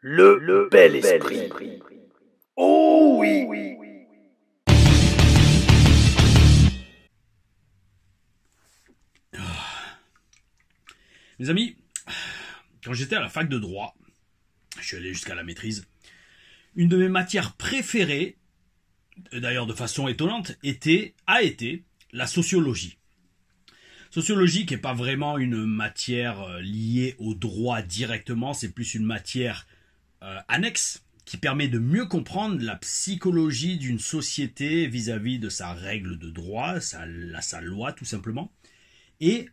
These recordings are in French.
Le bel esprit. Oh oui. Mes amis, quand j'étais à la fac de droit, je suis allé jusqu'à la maîtrise, une de mes matières préférées, d'ailleurs de façon étonnante, a été la sociologie. Sociologie qui n'est pas vraiment une matière liée au droit directement, c'est plus une matière annexe qui permet de mieux comprendre la psychologie d'une société vis-à-vis de sa règle de droit, sa loi tout simplement. Et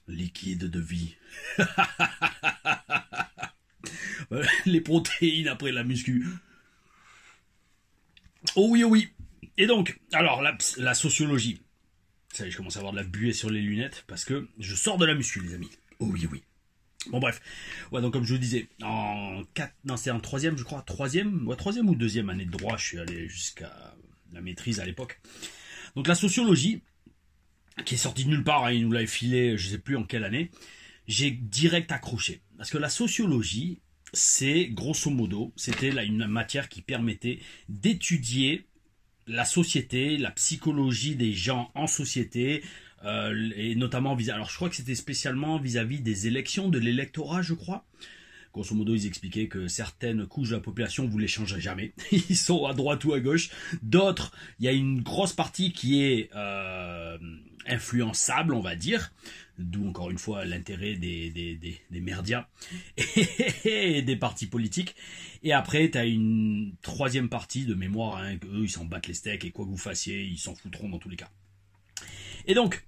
liquide de vie. Les protéines après la muscu. Oh oui, oh oui. Et donc, alors la sociologie. Ça y est, je commence à avoir de la buée sur les lunettes parce que je sors de la muscu, les amis. Oh oui, oui. Bon bref. Ouais, donc comme je vous disais, c'est en troisième, je crois, troisième ou deuxième année de droit, je suis allé jusqu'à la maîtrise à l'époque. Donc la sociologie, qui est sortie de nulle part, hein, il nous l'avait filé, je sais plus en quelle année, j'ai direct accroché. Parce que la sociologie, c'est grosso modo, c'était là une matière qui permettait d'étudier la société, la psychologie des gens en société, et notamment alors je crois que c'était spécialement vis-à-vis des élections, de l'électorat, je crois. Grosso modo, ils expliquaient que certaines couches de la population vous les changeraient jamais. Ils sont à droite ou à gauche. D'autres, il y a une grosse partie qui est influençable, on va dire. D'où encore une fois l'intérêt des merdias et des partis politiques. Et après, tu as une troisième partie de mémoire. Hein, eux, ils s'en battent les steaks et quoi que vous fassiez, ils s'en foutront dans tous les cas. Et donc,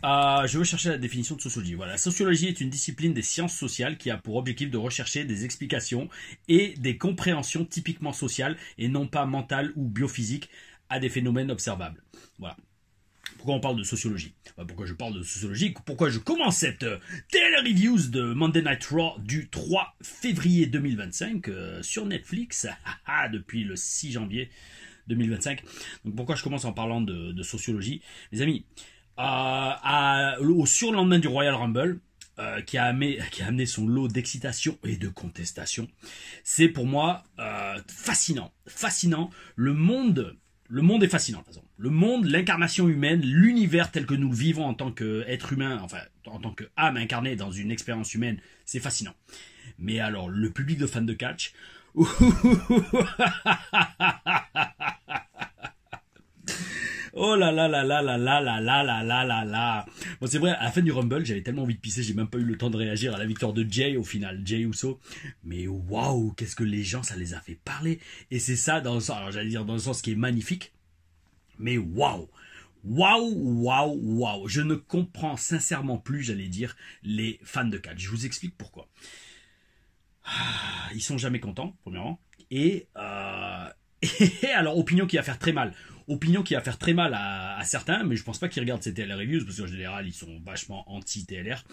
je veux chercher la définition de sociologie. Voilà, la sociologie est une discipline des sciences sociales qui a pour objectif de rechercher des explications et des compréhensions typiquement sociales et non pas mentales ou biophysiques à des phénomènes observables. Voilà. Pourquoi on parle de sociologie? Pourquoi je parle de sociologie? Pourquoi je commence cette télé-reviews de Monday Night Raw du 3 février 2025 sur Netflix depuis le 6 janvier 2025. Donc pourquoi je commence en parlant de sociologie? Les amis, au surlendemain du Royal Rumble, qui a amené son lot d'excitation et de contestation, c'est pour moi fascinant. Le monde est fascinant, de toute façon. Le monde, l'incarnation humaine, l'univers tel que nous le vivons en tant qu'être humain, enfin, en tant qu'âme incarnée dans une expérience humaine, c'est fascinant. Mais alors, le public de fans de catch, oh là là là là là là là là là là là là. Bon, c'est vrai, à la fin du Rumble, j'avais tellement envie de pisser, j'ai même pas eu le temps de réagir à la victoire de Jay au final, Jay Uso. Mais waouh, qu'est-ce que les gens, ça les a fait parler. Et c'est ça, alors j'allais dire dans le sens qui est magnifique. Mais waouh, je ne comprends sincèrement plus, j'allais dire, les fans de catch. Je vous explique pourquoi. Ils sont jamais contents, premièrement. Et alors, opinion qui va faire très mal. Opinion qui va faire très mal à certains, mais je pense pas qu'ils regardent ces TLR Reviews, parce qu'en général, ils sont vachement anti-TLR.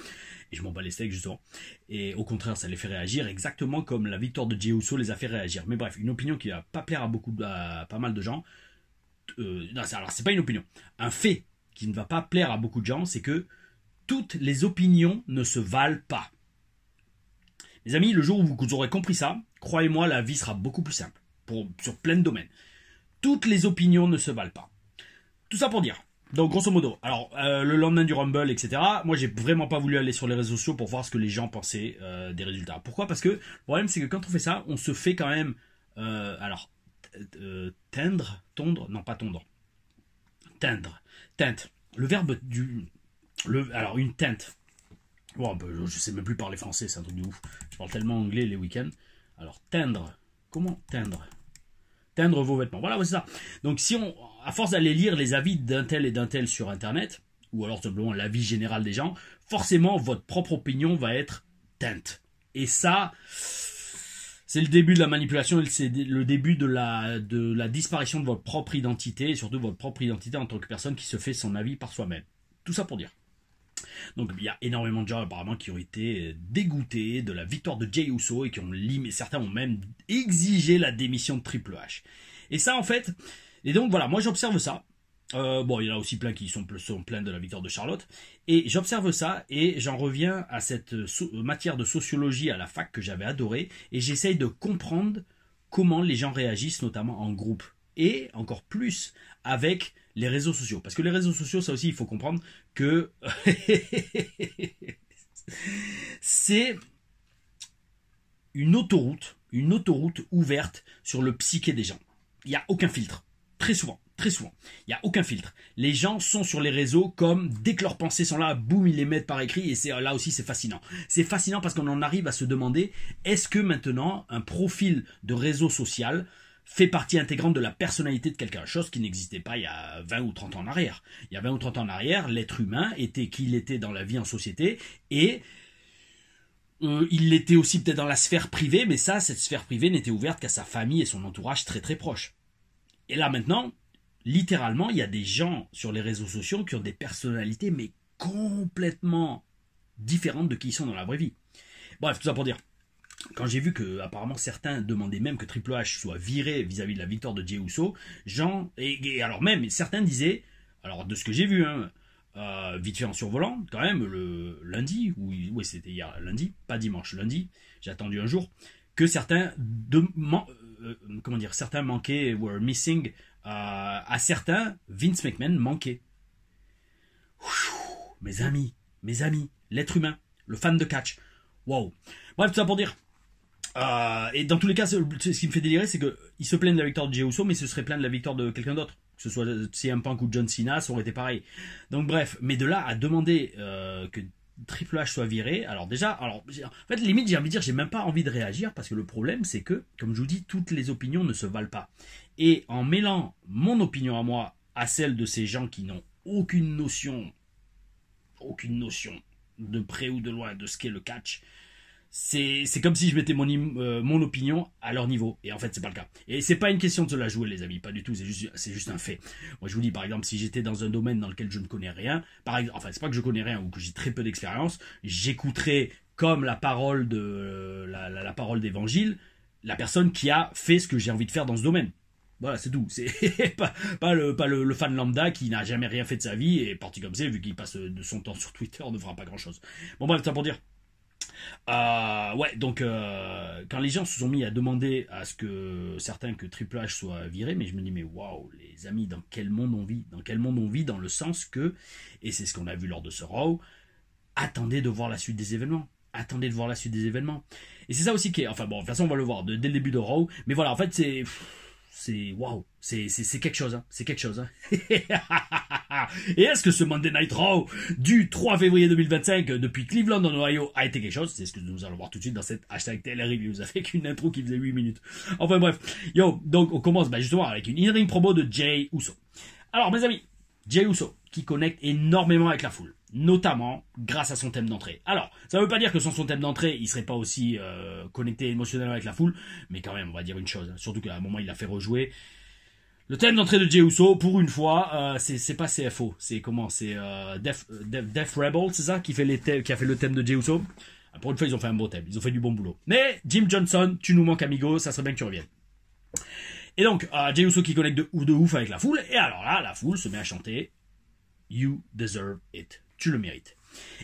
Et je m'en bats les steaks, justement. Et au contraire, ça les fait réagir, exactement comme la victoire de Jey Uso les a fait réagir. Mais bref, une opinion qui va pas plaire à pas mal de gens. Non, alors c'est pas une opinion. Un fait qui ne va pas plaire à beaucoup de gens, c'est que toutes les opinions ne se valent pas. Les amis, le jour où vous aurez compris ça, croyez-moi, la vie sera beaucoup plus simple sur plein de domaines. Toutes les opinions ne se valent pas. Tout ça pour dire. Donc grosso modo, alors le lendemain du Rumble, etc. Moi, j'ai vraiment pas voulu aller sur les réseaux sociaux pour voir ce que les gens pensaient des résultats. Pourquoi? Parce que le problème, c'est que quand on fait ça, on se fait quand même tondre, non pas tondre, teinte. Le verbe alors une teinte. Bon, je sais même plus parler français, c'est un truc de ouf. Je parle tellement anglais les week-ends. Alors teindre, comment teindre? Teindre vos vêtements. Voilà, c'est ça. Donc si à force d'aller lire les avis d'un tel et d'un tel sur Internet, ou alors simplement l'avis général des gens, forcément votre propre opinion va être teinte. Et ça, c'est le début de la manipulation, c'est le début de la disparition de votre propre identité, et surtout votre propre identité en tant que personne qui se fait son avis par soi-même. Tout ça pour dire. Donc il y a énormément de gens apparemment qui ont été dégoûtés de la victoire de Jey Uso et certains ont même exigé la démission de Triple H. Et ça en fait, et donc voilà, moi j'observe ça. Bon, il y en a aussi plein qui sont pleins de la victoire de Charlotte. Et j'observe ça et j'en reviens à cette matière de sociologie à la fac que j'avais adorée. Et j'essaye de comprendre comment les gens réagissent, notamment en groupe. Et encore plus avec les réseaux sociaux. Parce que les réseaux sociaux, ça aussi, il faut comprendre que c'est une autoroute ouverte sur le psyché des gens. Il n'y a aucun filtre. Très souvent. Il n'y a aucun filtre. Les gens sont sur les réseaux comme dès que leurs pensées sont là, boum, ils les mettent par écrit et là aussi c'est fascinant. C'est fascinant parce qu'on en arrive à se demander est-ce que maintenant un profil de réseau social fait partie intégrante de la personnalité de quelqu'un, chose qui n'existait pas il y a 20 ou 30 ans en arrière. Il y a 20 ou 30 ans en arrière, l'être humain était qui il était dans la vie en société et il l'était aussi peut-être dans la sphère privée, mais cette sphère privée n'était ouverte qu'à sa famille et son entourage très très proche. Et là maintenant, littéralement, il y a des gens sur les réseaux sociaux qui ont des personnalités mais complètement différentes de qui ils sont dans la vraie vie. Bref, tout ça pour dire, quand j'ai vu que apparemment certains demandaient même que Triple H soit viré vis-à-vis de la victoire de Jey Uso, et alors même certains disaient, alors de ce que j'ai vu, vite fait en survolant, quand même le lundi, oui c'était hier lundi, pas dimanche, lundi, j'ai attendu un jour, que certains certains manquaient, were missing, à certains, Vince McMahon manquait. Mes amis, l'être humain, le fan de catch. Wow. Bref, tout ça pour dire. Et dans tous les cas, ce qui me fait délirer, c'est qu'ils se plaignent de la victoire de Jey Uso, mais ce serait plein de la victoire de quelqu'un d'autre. Que ce soit CM Punk ou John Cena, ça aurait été pareil. Donc bref, mais de là à demander que Triple H soit viré, en fait, limite, j'ai envie de dire, j'ai même pas envie de réagir, parce que le problème, c'est que, comme je vous dis, toutes les opinions ne se valent pas. Et en mêlant mon opinion à moi à celle de ces gens qui n'ont aucune notion de près ou de loin de ce qu'est le catch, c'est comme si je mettais mon opinion à leur niveau. Et en fait, c'est pas le cas. Et c'est pas une question de se la jouer, les amis, pas du tout. C'est juste un fait. Moi, je vous dis, par exemple, si j'étais dans un domaine dans lequel je ne connais rien, c'est pas que je connais rien ou que j'ai très peu d'expérience, j'écouterais comme la parole de la parole d'évangile la personne qui a fait ce que j'ai envie de faire dans ce domaine. Voilà, c'est tout. C'est pas le fan lambda qui n'a jamais rien fait de sa vie et parti comme ça, vu qu'il passe de son temps sur Twitter, ne fera pas grand chose. Bon, bref, ça pour dire. Donc quand les gens se sont mis à demander à ce que certains que Triple H soit viré, mais je me dis mais waouh les amis, dans quel monde on vit, dans le sens que, et c'est ce qu'on a vu lors de ce Raw, attendez de voir la suite des événements. Et c'est ça aussi qui est, enfin bon, de toute façon on va le voir dès le début de Raw, mais voilà, en fait c'est waouh, c'est quelque chose, hein. Et est-ce que ce Monday Night Raw du 3 février 2025 depuis Cleveland en Ohio a été quelque chose? C'est ce que nous allons voir tout de suite dans cette hashtag TLReviews avec une intro qui faisait 8 minutes. Enfin bref, donc on commence justement avec une in-ring promo de Jey Uso. Alors mes amis, Jey Uso qui connecte énormément avec la foule, notamment grâce à son thème d'entrée. Alors, ça veut pas dire que sans son thème d'entrée, il serait pas aussi connecté émotionnellement avec la foule, mais quand même, on va dire une chose, surtout qu'à un moment, il l'a fait rejouer. Le thème d'entrée de Jey Uso, pour une fois, c'est pas CFO, c'est comment? C'est Def Rebel, c'est ça, qui a fait le thème de Jey Uso. Pour une fois, ils ont fait un beau thème, ils ont fait du bon boulot. Mais Jim Johnson, tu nous manques amigo, ça serait bien que tu reviennes. Et donc, Jey Uso qui connecte de ouf avec la foule, et alors là, la foule se met à chanter You deserve it. Tu le mérites.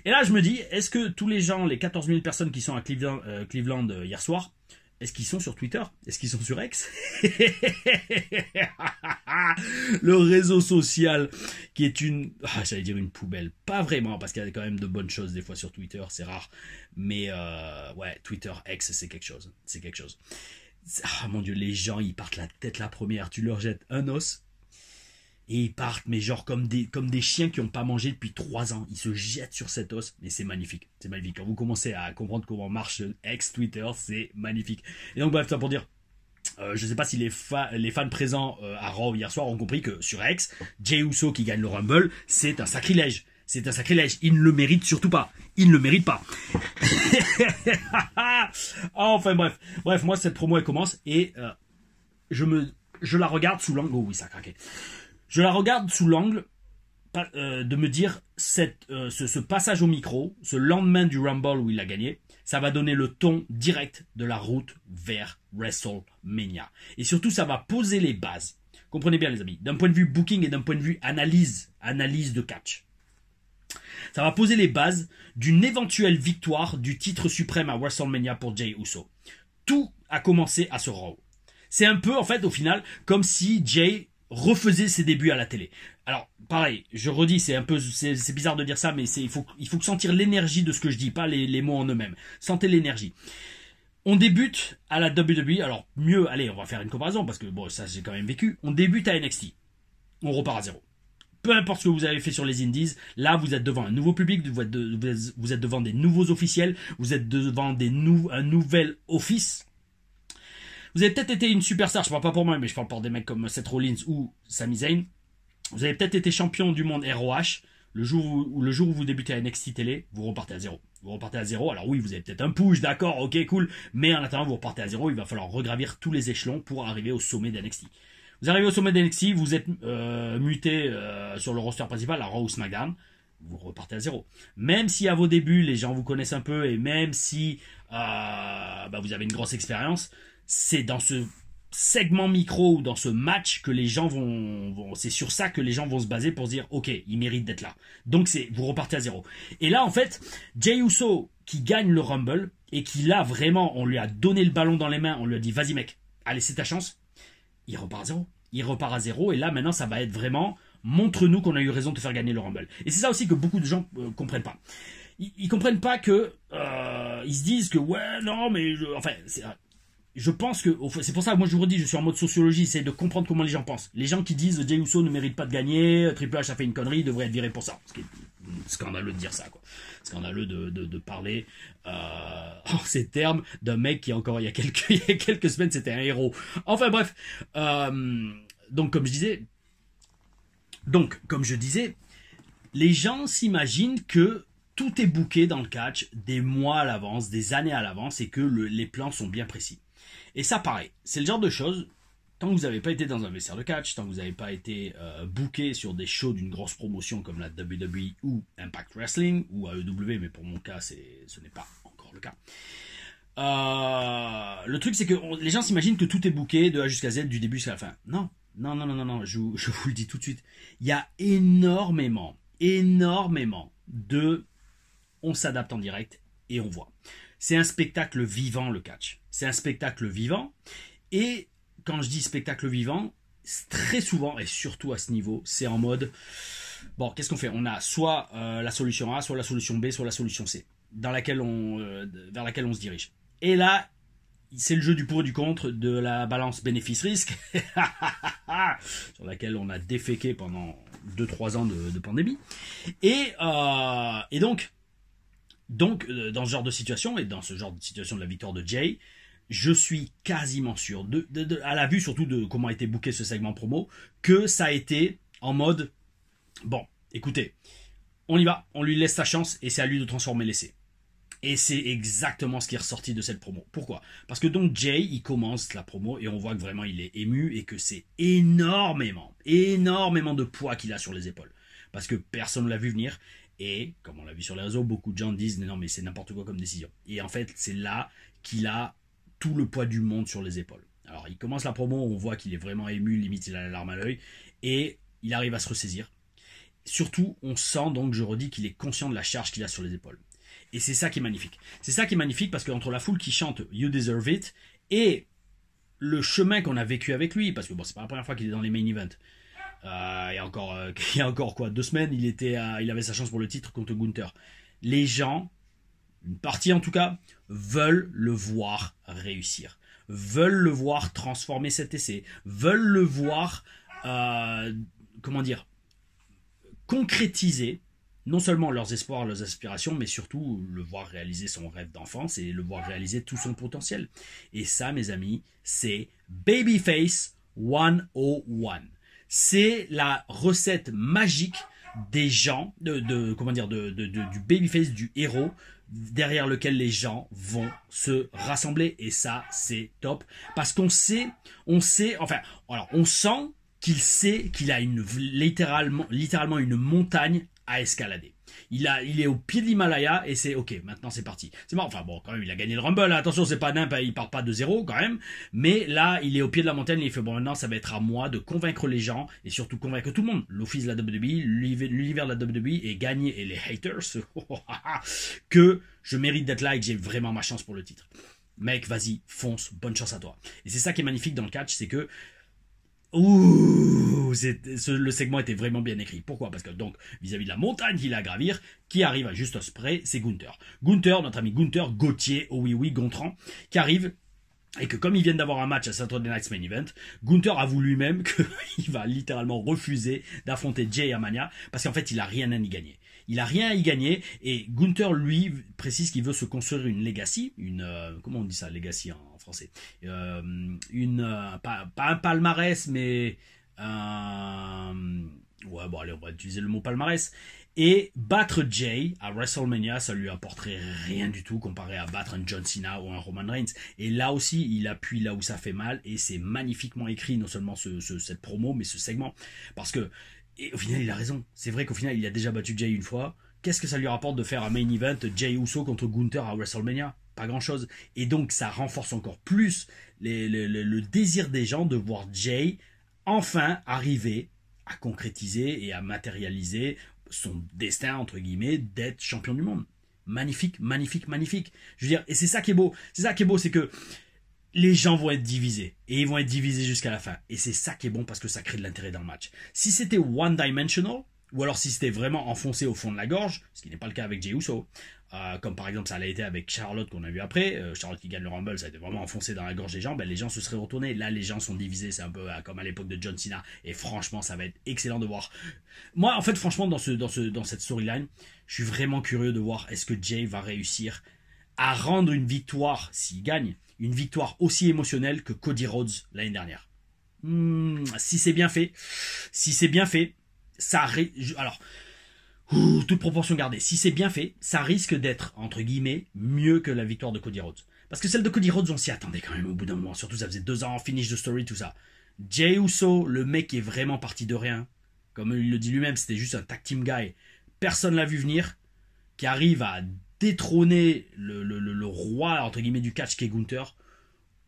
Et là, je me dis, est-ce que tous les gens, les 14 000 personnes qui sont à Cleveland hier soir, est-ce qu'ils sont sur Twitter? Est-ce qu'ils sont sur X? Le réseau social qui est j'allais dire une poubelle. Pas vraiment, parce qu'il y a quand même de bonnes choses des fois sur Twitter, c'est rare. Mais ouais, Twitter, X, c'est quelque chose. Mon Dieu, les gens, ils partent la tête la première. Tu leur jettes un os. Et ils partent, mais genre comme des chiens qui n'ont pas mangé depuis 3 ans. Ils se jettent sur cet os, mais c'est magnifique. C'est magnifique. Quand vous commencez à comprendre comment marche X Twitter, c'est magnifique. Et donc bref, ça pour dire, je sais pas si les fans présents à Raw hier soir ont compris que sur X, Jey Uso qui gagne le Rumble, c'est un sacrilège. Il ne le mérite surtout pas. Enfin bref, moi cette promo elle commence et je la regarde sous l'angle. Oh oui, ça a craqué. Je la regarde sous l'angle de me dire ce passage au micro, ce lendemain du Rumble où il a gagné, ça va donner le ton direct de la route vers WrestleMania. Et surtout, ça va poser les bases. Comprenez bien les amis, d'un point de vue booking et d'un point de vue analyse de catch. Ça va poser les bases d'une éventuelle victoire du titre suprême à WrestleMania pour Jey Uso. Tout a commencé à ce Raw. C'est un peu, en fait, au final, comme si Jey refaisait ses débuts à la télé. Alors, pareil, je redis, c'est bizarre de dire ça, mais il faut sentir l'énergie de ce que je dis, pas les mots en eux-mêmes. Sentez l'énergie. On débute à la WWE, alors mieux, allez, on va faire une comparaison, parce que bon, ça j'ai quand même vécu. On débute à NXT. On repart à zéro. Peu importe ce que vous avez fait sur les indies, là vous êtes devant un nouveau public, vous êtes devant des nouveaux officiels, vous êtes devant un nouvel office. Vous avez peut-être été une superstar, je parle pas pour moi, mais je parle pour des mecs comme Seth Rollins ou Sami Zayn. Vous avez peut-être été champion du monde ROH. Le jour où vous débutez à NXT Télé, vous repartez à zéro. Vous repartez à zéro. Alors oui, vous avez peut-être un push, d'accord, ok, cool. Mais en attendant, vous repartez à zéro. Il va falloir regravir tous les échelons pour arriver au sommet d'NXT. Vous arrivez au sommet d'NXT, vous êtes muté sur le roster principal, à Raw ou SmackDown. Vous repartez à zéro. Même si à vos débuts, les gens vous connaissent un peu et même si vous avez une grosse expérience, c'est dans ce segment micro ou dans ce match que les gens c'est sur ça que les gens vont se baser pour se dire ok, il mérite d'être là. Donc vous repartez à zéro. Et là en fait, Jey Uso qui gagne le Rumble et qui là vraiment on lui a donné le ballon dans les mains, on lui a dit vas-y mec, allez c'est ta chance. Il repart à zéro. Il repart à zéro et là maintenant ça va être vraiment montre-nous qu'on a eu raison de te faire gagner le Rumble. Et c'est ça aussi que beaucoup de gens comprennent pas. Ils comprennent pas que ils se disent que ouais non mais je pense que, c'est pour ça que moi je vous redis, je suis en mode sociologie, c'est de comprendre comment les gens pensent. Les gens qui disent Jey Uso ne mérite pas de gagner, Triple H a fait une connerie, il devrait être viré pour ça. Ce qui est scandaleux de dire ça, quoi. Scandaleux de parler en ces termes d'un mec qui encore il y a quelques semaines c'était un héros. Enfin bref, donc comme je disais, les gens s'imaginent que tout est booké dans le catch des mois à l'avance, des années à l'avance et que les plans sont bien précis. Et ça, pareil, c'est le genre de choses, tant que vous n'avez pas été dans un vestiaire de catch, tant que vous n'avez pas été booké sur des shows d'une grosse promotion comme la WWE ou Impact Wrestling, ou AEW, mais pour mon cas, ce n'est pas encore le cas. Le truc, c'est que les gens s'imaginent que tout est booké de A jusqu'à Z, du début jusqu'à la fin. Non, je vous le dis tout de suite. Il y a énormément de... On s'adapte en direct et on voit. C'est un spectacle vivant, le catch. C'est un spectacle vivant. Et quand je dis spectacle vivant, très souvent, et surtout à ce niveau, c'est en mode... Bon, qu'est-ce qu'on fait? On a soit la solution A, soit la solution B, soit la solution C, vers laquelle on se dirige. Et là, c'est le jeu du pour et du contre, de la balance bénéfice-risque, sur laquelle on a déféqué pendant 2-3 ans de pandémie. Et donc, dans ce genre de situation, et dans ce genre de situation de la victoire de Jey, je suis quasiment sûr, à la vue surtout de comment a été booké ce segment promo, que ça a été en mode, bon, écoutez, on y va, on lui laisse sa chance, et c'est à lui de transformer l'essai. Et c'est exactement ce qui est ressorti de cette promo. Pourquoi? Parce que donc Jey, il commence la promo, et on voit que vraiment il est ému, et que c'est énormément de poids qu'il a sur les épaules. Parce que personne ne l'a vu venir, et comme on l'a vu sur les réseaux, beaucoup de gens disent non mais c'est n'importe quoi comme décision. Et en fait c'est là qu'il a tout le poids du monde sur les épaules. Alors il commence la promo, on voit qu'il est vraiment ému, limite il a la larme à l'œil, et il arrive à se ressaisir. Surtout on sent donc, je redis, qu'il est conscient de la charge qu'il a sur les épaules. Et c'est ça qui est magnifique. C'est ça qui est magnifique parce qu'entre la foule qui chante You Deserve It et le chemin qu'on a vécu avec lui, parce que bon c'est pas la première fois qu'il est dans les main events. Il y a encore quoi, 2 semaines, il avait sa chance pour le titre contre Gunther. Les gens, une partie en tout cas, veulent le voir réussir, veulent le voir transformer cet essai, veulent le voir, concrétiser non seulement leurs espoirs, leurs aspirations, mais surtout le voir réaliser son rêve d'enfance et le voir réaliser tout son potentiel. Et ça, mes amis, c'est Babyface 101. C'est la recette magique des gens, du babyface, du héros, derrière lequel les gens vont se rassembler. Et ça, c'est top. Parce qu'on sent qu'il sait qu'il a littéralement une montagne à escalader. Il est au pied de l'Himalaya et c'est ok, maintenant c'est parti. C'est marrant, enfin bon, quand même, il a gagné le Rumble, hein. Attention, c'est pas nimp, il part pas de zéro quand même, mais là, il est au pied de la montagne et il fait bon, maintenant, ça va être à moi de convaincre les gens et surtout convaincre tout le monde, l'office de la WWE, l'univers de la WWE et gagner, et les haters, que je mérite d'être là et que j'ai vraiment ma chance pour le titre. Mec, vas-y, fonce, bonne chance à toi. Et c'est ça qui est magnifique dans le catch, c'est que le segment était vraiment bien écrit. Pourquoi? Parce que donc, vis-à-vis de la montagne qu'il a à gravir, qui arrive à juste près, c'est Gunther. Gunther, notre ami Gunther Gauthier, oh oui, Gontran, qui arrive, et que comme ils viennent d'avoir un match à Saturday Night's Main Event, Gunther avoue lui-même qu'il va littéralement refuser d'affronter Jay à Mania, parce qu'en fait, il a rien à y gagner. Il a rien à y gagner, et Gunther, lui, précise qu'il veut se construire une legacy, comment on dit ça, legacy en français, pas un palmarès, mais ouais, bon, allez, on va utiliser le mot palmarès, et battre Jay à WrestleMania, ça lui apporterait rien du tout comparé à battre un John Cena ou un Roman Reigns. Et là aussi, il appuie là où ça fait mal, et c'est magnifiquement écrit, non seulement cette promo, mais ce segment, parce que et au final, il a raison. C'est vrai qu'au final, il a déjà battu Jay une fois. Qu'est-ce que ça lui rapporte de faire un main event Jay Uso contre Gunther à WrestleMania? Pas grand-chose. Et donc, ça renforce encore plus le désir des gens de voir Jay enfin arriver à concrétiser et à matérialiser son destin, entre guillemets, d'être champion du monde. Magnifique, magnifique, magnifique. Je veux dire, et c'est ça qui est beau. C'est ça qui est beau, c'est que les gens vont être divisés. Et ils vont être divisés jusqu'à la fin. Et c'est ça qui est bon parce que ça crée de l'intérêt dans le match. Si c'était one-dimensional, ou alors si c'était vraiment enfoncé au fond de la gorge, ce qui n'est pas le cas avec Jey Uso, comme par exemple ça l'a été avec Charlotte qu'on a vu après, Charlotte qui gagne le Rumble, ça a été vraiment enfoncé dans la gorge des gens, ben les gens se seraient retournés. Là, les gens sont divisés, c'est un peu comme à l'époque de John Cena. Et franchement, ça va être excellent de voir. Moi, en fait, franchement, dans cette storyline, je suis vraiment curieux de voir est-ce que Jay va réussir à rendre une victoire, s'il gagne, une victoire aussi émotionnelle que Cody Rhodes l'année dernière. Si c'est bien fait, alors, toute proportion gardée, si c'est bien fait, ça risque d'être, entre guillemets, mieux que la victoire de Cody Rhodes. Parce que celle de Cody Rhodes, on s'y attendait quand même au bout d'un moment, surtout ça faisait 2 ans, finish the story, tout ça. Jey Uso, le mec qui est vraiment parti de rien, comme il le dit lui-même, c'était juste un tag team guy, personne l'a vu venir, qui arrive à détrôner le roi, entre guillemets, du catch qui est Gunther.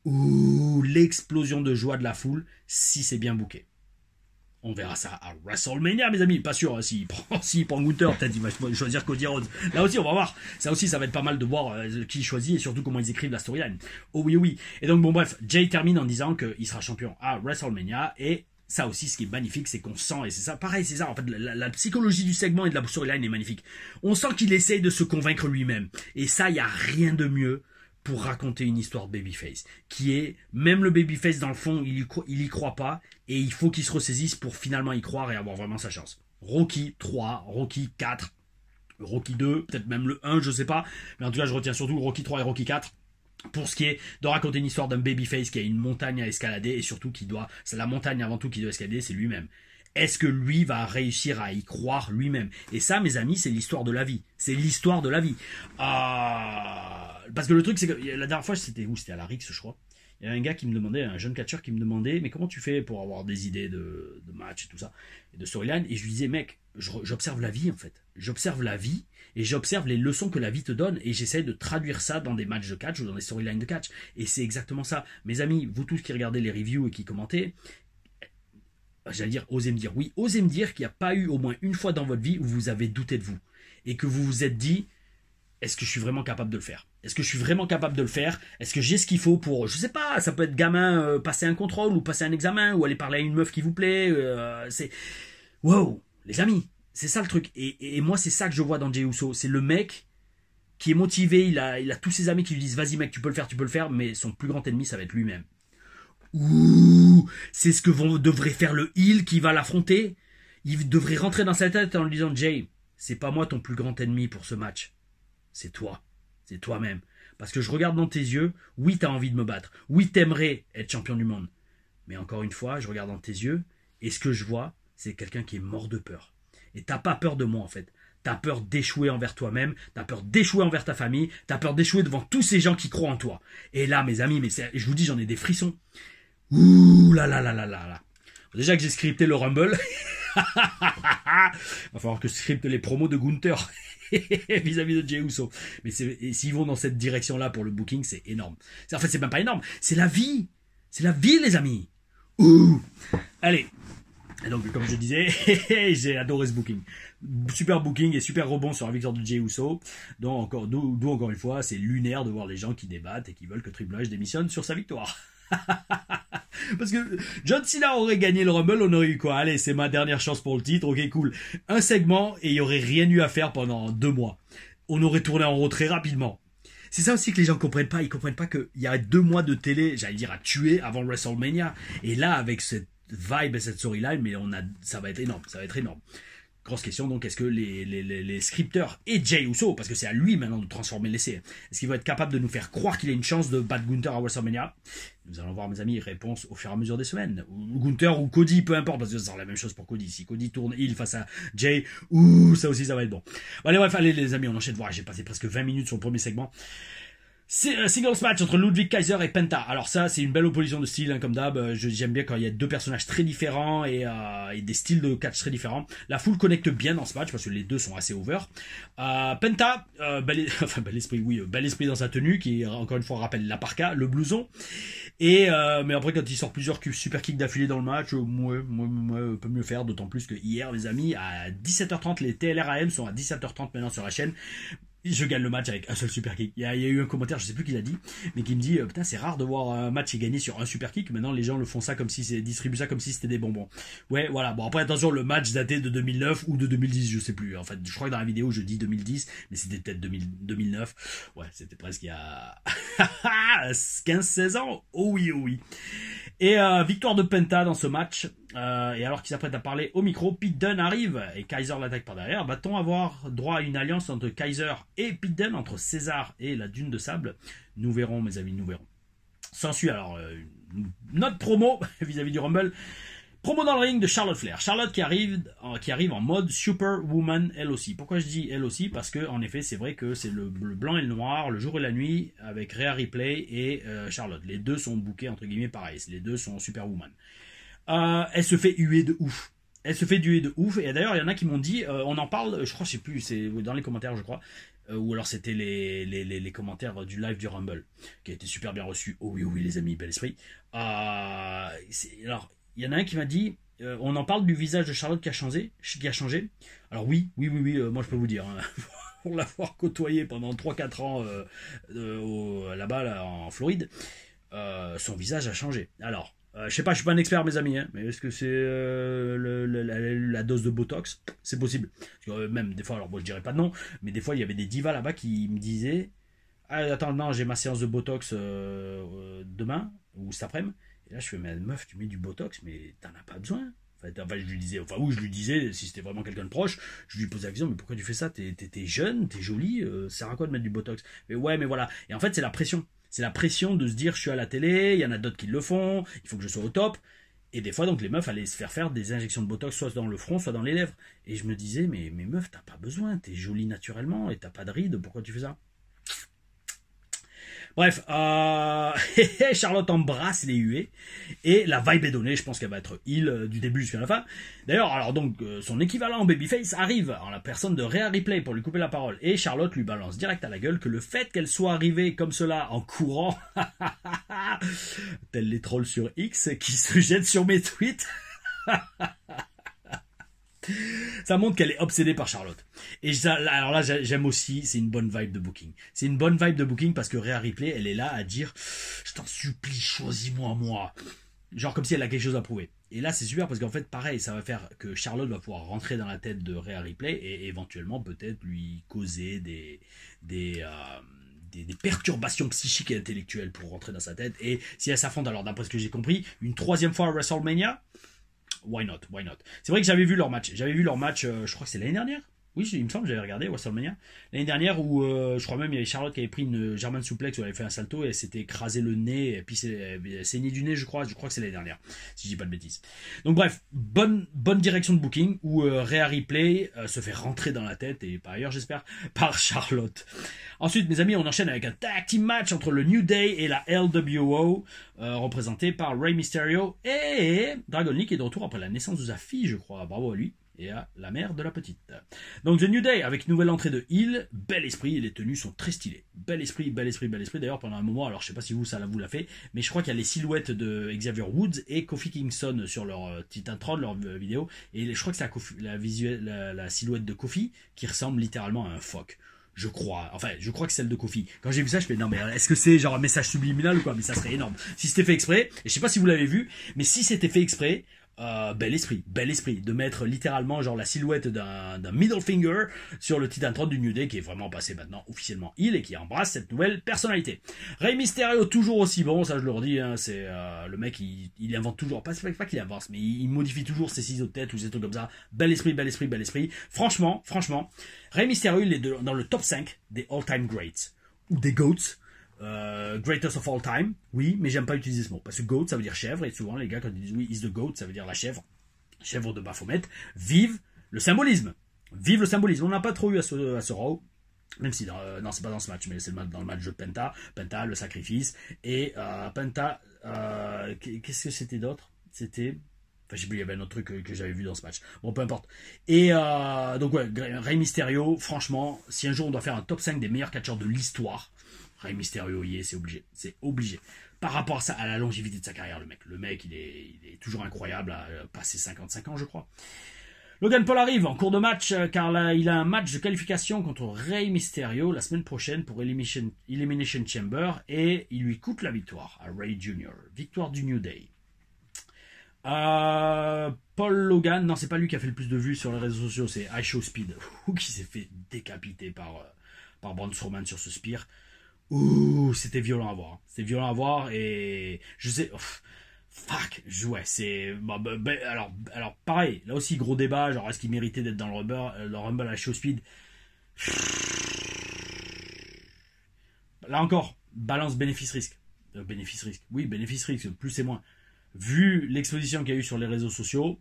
L'explosion de joie de la foule, si c'est bien booké. On verra ça à WrestleMania, mes amis. Pas sûr, s'il prend Gunther, peut-être il va choisir Cody Rhodes. Là aussi, on va voir. Ça aussi, ça va être pas mal de voir qui choisit et surtout comment ils écrivent la storyline. Oh oui, oui. Et donc, bon, bref, Jay termine en disant qu'il sera champion à WrestleMania. Et ça aussi, ce qui est magnifique, c'est qu'on sent, et c'est ça, pareil, c'est ça. En fait, la psychologie du segment et de la storyline est magnifique. On sent qu'il essaye de se convaincre lui-même. Et ça, il n'y a rien de mieux pour raconter une histoire de babyface, qui est, même le babyface dans le fond, il y croit pas, et il faut qu'il se ressaisisse pour finalement y croire et avoir vraiment sa chance. Rocky 3, Rocky 4, Rocky 2, peut-être même le 1, je sais pas, mais en tout cas je retiens surtout Rocky 3 et Rocky 4, pour ce qui est de raconter une histoire d'un babyface qui a une montagne à escalader, et surtout c'est la montagne avant tout qui doit escalader, c'est lui-même. Est-ce que lui va réussir à y croire lui-même? Et ça, mes amis, c'est l'histoire de la vie. C'est l'histoire de la vie. Parce que le truc, c'est que la dernière fois, c'était à la Rix, je crois. Il y a un gars qui me demandait, un jeune catcheur qui me demandait, mais comment tu fais pour avoir des idées de match et tout ça, et de storyline? Et je lui disais, mec, j'observe la vie, en fait. J'observe la vie, et j'observe les leçons que la vie te donne, et j'essaie de traduire ça dans des matchs de catch ou dans des storylines de catch. Et c'est exactement ça. Mes amis, vous tous qui regardez les reviews et qui commentez, j'allais dire, osez me dire, oui, osez me dire qu'il n'y a pas eu au moins une fois dans votre vie où vous avez douté de vous. Et que vous vous êtes dit, est-ce que je suis vraiment capable de le faire? Est-ce que je suis vraiment capable de le faire? Est-ce que j'ai ce qu'il faut pour, je sais pas, ça peut être gamin, passer un contrôle ou passer un examen ou aller parler à une meuf qui vous plaît. C'est, wow, les amis, c'est ça le truc. Et moi, c'est ça que je vois dans Jey Uso. C'est le mec qui est motivé, il a tous ses amis qui lui disent, vas-y mec, tu peux le faire, mais son plus grand ennemi, ça va être lui-même. C'est ce que devrait faire le heel qui va l'affronter. Il devrait rentrer dans sa tête en lui disant, Jay, c'est pas moi ton plus grand ennemi pour ce match. C'est toi. C'est toi-même. Parce que je regarde dans tes yeux, oui, t'as envie de me battre. Oui, t'aimerais être champion du monde. Mais encore une fois, je regarde dans tes yeux, et ce que je vois, c'est quelqu'un qui est mort de peur. Et t'as pas peur de moi, en fait. T'as peur d'échouer envers toi-même, t'as peur d'échouer envers ta famille, t'as peur d'échouer devant tous ces gens qui croient en toi. Et là, mes amis, je vous dis, j'en ai des frissons. Ouh là là là là là là. Déjà que j'ai scripté le Rumble, Va falloir que je scripte les promos de Gunther vis-à-vis de Jey Uso. Mais s'ils vont dans cette direction-là pour le booking, c'est énorme. En fait, c'est même pas énorme. C'est la vie. C'est la vie, les amis. Ouh. Allez. Et donc, comme je disais, j'ai adoré ce booking. Super booking et super rebond sur la victoire de Jey Uso. D'où encore une fois, c'est lunaire de voir les gens qui débattent et qui veulent que Triple H démissionne sur sa victoire. Parce que John Cena aurait gagné le Rumble, on aurait eu quoi? Allez, c'est ma dernière chance pour le titre, ok, cool. Un segment et il y aurait rien eu à faire pendant 2 mois. On aurait tourné en rond très rapidement. C'est ça aussi que les gens comprennent pas. Ils comprennent pas qu'il y a 2 mois de télé, j'allais dire, à tuer avant WrestleMania. Et là, avec cette vibe et cette storyline, mais ça va être énorme. Ça va être énorme. Grosse question, donc, est-ce que les scripteurs et Jey Uso, parce que c'est à lui maintenant de transformer l'essai, est-ce qu'il va être capable de nous faire croire qu'il a une chance de battre Gunther à WrestleMania? Nous allons voir, mes amis, réponse au fur et à mesure des semaines. Ou Gunther ou Cody, peu importe, parce que ça sera la même chose pour Cody. Si Cody tourne heel face à Jey, ça aussi, ça va être bon. Allez, bref, allez, les amis, on enchaîne. Voilà, j'ai passé presque 20 minutes sur le premier segment. C'est un singles match entre Ludwig Kaiser et Penta. Alors ça, c'est une belle opposition de style, hein, comme d'hab. J'aime bien quand il y a 2 personnages très différents et des styles de catch très différents. La foule connecte bien dans ce match parce que les 2 sont assez over. Penta, bel esprit dans sa tenue, qui encore une fois rappelle la parka, le blouson. Et mais après, quand il sort plusieurs super kicks d'affilée dans le match, moi, peut mieux faire. D'autant plus que hier, les amis, à 17h30, les TLRAM sont à 17h30 maintenant sur la chaîne. Je gagne le match avec un seul super kick. Il y a eu un commentaire, je sais plus qui l'a dit, mais qui me dit putain, c'est rare de voir un match gagné sur un super kick. Maintenant les gens le font ça comme si distribuent ça comme si c'était des bonbons. Ouais, voilà. Bon, après attention, le match datait de 2009 ou de 2010, je sais plus. En fait, je crois que dans la vidéo je dis 2010, mais c'était peut-être 2009. Ouais, c'était presque il y a 15-16 ans. Oh oui, oh oui. Et victoire de Penta dans ce match. Et alors qu'il s'apprête à parler au micro, Pete Dunne arrive et Kaiser l'attaque par derrière. Va-t-on avoir droit à une alliance entre Kaiser et Pete Dunne, entre César et la Dune de Sable? Nous verrons, mes amis, nous verrons. S'ensuit alors notre promo vis-à-vis du Rumble. Promo dans le ring de Charlotte Flair. Charlotte qui arrive en mode Superwoman elle aussi. Pourquoi je dis elle aussi? Parce que en effet, c'est vrai que c'est le blanc et le noir, le jour et la nuit, avec Rhea Ripley et Charlotte. Les 2 sont bookés entre guillemets pareil. Les 2 sont Superwoman. Elle se fait huer de ouf. Et d'ailleurs, il y en a qui m'ont dit, on en parle, je crois, je sais plus, c'est dans les commentaires, je crois. Ou alors c'était les commentaires du live du Rumble, qui a été super bien reçu. Oh oui, oui, les amis, bel esprit. Alors, il y en a un qui m'a dit, on en parle du visage de Charlotte qui a changé. Alors oui, moi je peux vous dire, hein, pour l'avoir côtoyé pendant 3-4 ans là-bas, en Floride, son visage a changé. Alors, je sais pas, je suis pas un expert, mes amis, hein, mais est-ce que c'est la dose de Botox? C'est possible. Parce que, même des fois, alors moi je dirais pas de non, mais des fois il y avait des divas là-bas qui me disaient attends, non, j'ai ma séance de Botox demain ou cet après-midi. Et là je fais, mais meuf, tu mets du Botox, mais t'en as pas besoin. Enfin, je lui disais, si c'était vraiment quelqu'un de proche, je lui posais la question, mais pourquoi tu fais ça? T'es jeune, t'es jolie, ça sert à quoi de mettre du Botox? Mais ouais, mais voilà. Et en fait, c'est la pression. C'est la pression de se dire, je suis à la télé, il y en a d'autres qui le font, il faut que je sois au top. Et des fois, donc, les meufs allaient se faire des injections de Botox, soit dans le front, soit dans les lèvres. Et je me disais, mais meuf, t'as pas besoin, t'es jolie naturellement, et t'as pas de rides, pourquoi tu fais ça? Bref, Charlotte embrasse les huées et la vibe est donnée. Je pense qu'elle va être heel du début jusqu'à la fin. D'ailleurs, alors donc son équivalent babyface arrive en la personne de Rhea Ripley pour lui couper la parole et Charlotte lui balance direct à la gueule que le fait qu'elle soit arrivée comme cela en courant, tels les trolls sur X qui se jettent sur mes tweets. Ça montre qu'elle est obsédée par Charlotte. Et alors là, j'aime aussi, c'est une bonne vibe de booking. C'est une bonne vibe de booking parce que Rhea Ripley, elle est là à dire « Je t'en supplie, choisis-moi, moi ». Genre comme si elle a quelque chose à prouver. Et là, c'est super parce qu'en fait, pareil, ça va faire que Charlotte va pouvoir rentrer dans la tête de Rhea Ripley et éventuellement peut-être lui causer des perturbations psychiques et intellectuelles pour rentrer dans sa tête. Et si elle s'affronte, alors d'après ce que j'ai compris, une 3e fois à WrestleMania, why not? C'est vrai que j'avais vu leur match. Je crois que c'est l'année dernière. Oui, il me semble que j'avais regardé WrestleMania l'année dernière où je crois même il y avait Charlotte qui avait pris une German suplex où elle avait fait un salto et elle s'était écrasé le nez et puis elle saigné du nez, je crois que c'est l'année dernière si je dis pas de bêtises. Donc bref, bonne direction de booking où Rhea Ripley se fait rentrer dans la tête et par ailleurs j'espère par Charlotte. Ensuite mes amis, on enchaîne avec un tag team match entre le New Day et la LWO représenté par Rey Mysterio et Dragon Lee qui est de retour après la naissance de sa fille, je crois. Bravo à lui et à la mère de la petite. Donc The New Day avec une nouvelle entrée de heel, bel esprit, et les tenues sont très stylées. Bel esprit. D'ailleurs pendant un moment, alors je sais pas si vous l'a fait, mais je crois qu'il y a les silhouettes de Xavier Woods et Kofi Kingston sur leur petit intro de leur vidéo, et je crois que c'est la silhouette de Kofi qui ressemble littéralement à un phoque. Je crois que c'est celle de Kofi. Quand j'ai vu ça, je fais non mais est-ce que c'est genre un message subliminal ou quoi? Mais ça serait énorme. Si c'était fait exprès, et je sais pas si vous l'avez vu, mais si c'était fait exprès, bel esprit, de mettre littéralement genre la silhouette d'un middle finger sur le titre intro du New Day qui est vraiment passé maintenant officiellement heel et qui embrasse cette nouvelle personnalité. Rey Mysterio toujours aussi bon, ça je le redis, hein, c'est le mec il invente toujours, pas qu'il avance, mais il modifie toujours ses ciseaux de tête ou ses trucs comme ça. Bel esprit. Franchement, Rey Mysterio il est dans le top 5 des all-time greats ou des GOATs. Greatest of all time, oui, mais j'aime pas utiliser ce mot parce que goat ça veut dire chèvre et souvent les gars quand ils disent oui is the goat ça veut dire la chèvre de Baphomet. Vive le symbolisme, on n'a pas trop eu à ce Raw, même si non c'est pas dans ce match mais c'est dans le match de Penta le sacrifice et Penta qu'est-ce que c'était d'autre, c'était enfin, je sais plus, il y avait un autre truc que j'avais vu dans ce match. Bon, peu importe. Et donc, ouais, Rey Mysterio, franchement, si un jour on doit faire un top 5 des meilleurs catcheurs de l'histoire, Rey Mysterio y est, c'est obligé. Par rapport à la longévité de sa carrière, le mec il est toujours incroyable, à passer 55 ans, je crois. Logan Paul arrive en cours de match, car là, il a un match de qualification contre Rey Mysterio la semaine prochaine pour Elimination Chamber, et il lui coûte la victoire à Rey Jr. Victoire du New Day. Paul Logan, non c'est pas lui qui a fait le plus de vues sur les réseaux sociaux, c'est iShowSpeed qui s'est fait décapiter par Braun Strowman sur ce spear. C'était violent à voir, et je sais ouais c'est alors pareil là aussi gros débat, genre est-ce qu'il méritait d'être dans le Rumble iShowSpeed. Là encore balance bénéfice-risque, oui bénéfice-risque, plus et moins. Vu l'exposition qu'il y a eu sur les réseaux sociaux,